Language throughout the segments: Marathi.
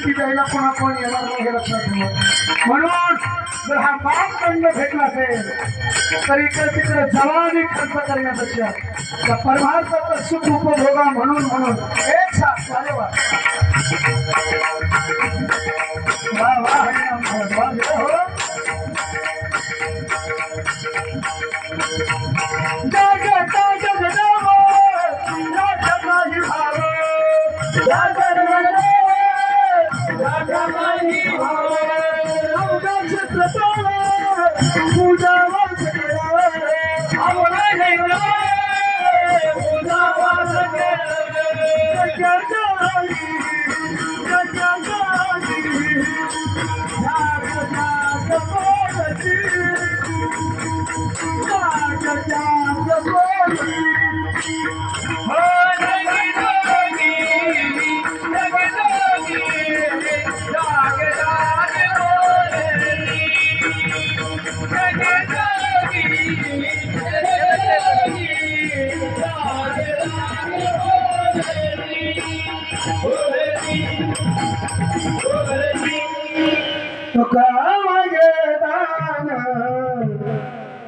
सुट्टी द्यायला पुन्हा कोण येणार नाही हे लक्षात ठेवा. म्हणून जर हा मापदंड भेटला असेल तर इकडे तिकडे जवानी खर्च करण्यापेक्षा त्या परमार्थाचं सुख उपभोगा म्हणून एक साथ वारे वा वा हो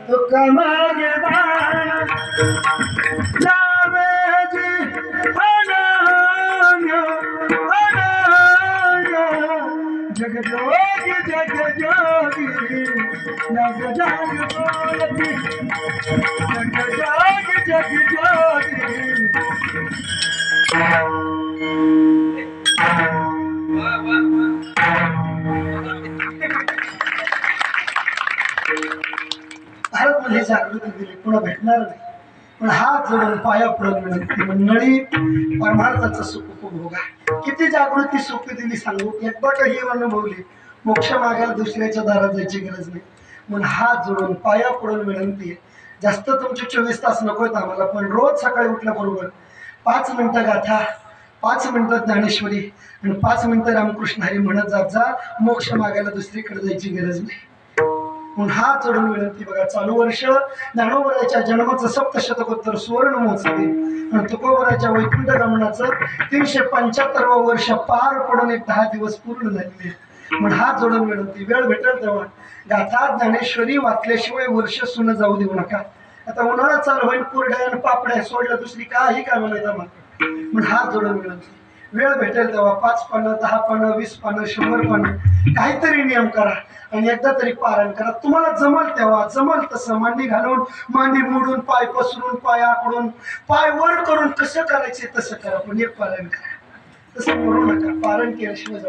तुका मागे दान जावेजी अनन्य जग जोगी जग जोगी जग जग जोगी जग जोगी जग जोगी भारतमध्ये जागृती दिली पुन्हा भेटणार नाही. पण हात जोडून पाया पडून विनंती मंडळी परमार्थाचं सुख उपभोगा. किती जागृती सुख दिली सांगू. एकदा काही अनुभवली मोक्ष मागायला दुसऱ्याच्या दारात जायची गरज नाही. म्हणून हात जोडून पाया पडून विनंती आहे. जास्त तुमचे 24 तास नकोत आम्हाला, पण रोज सकाळी उठल्याबरोबर 5 मिनिटं गाथा, 5 मिनिटं ज्ञानेश्वरी आणि 5 मिनिटं रामकृष्ण हरी म्हणत जात जा. मोक्ष मागायला दुसरीकडे जायची गरज नाही. म्हणून हात जोडून विनंती बघा. चालू वर्ष ज्ञानोबराच्या जन्माचं सप्तशतकोत्तर सुवर्ण महोत्सवी आणि तुकोबराच्या वैकुंठ गमनाचं 375वं वर्ष पार पडून एक 10 दिवस पूर्ण झालेले. म्हणून हात जोडून विनंती वेळ भेटेल तेव्हा गाथा ज्ञानेश्वरी वाचल्याशिवाय वर्ष सुन जाऊ देऊ नका. आता उन्हाळा चालू होईल, कुरड्या आणि पापड्या सोडल्या दुसरी काही कामं नाही जमा. म्हणून हात जोडून विनंती वेळ भेटेल तेव्हा 5 पानं 10 पानं 20 पानं 100 पानं काहीतरी नियम करा आणि एकदा तरी पारायण करा. तुम्हाला जमल तेव्हा जमल तसं मांडी घालून मांडी मोडून पाय पसरून पाय आकडून पाय वर करून कसं करायचे तसं करा. पण एक पारायण करा. तसं करू नका. पारायण केल्याशिवाय जाऊ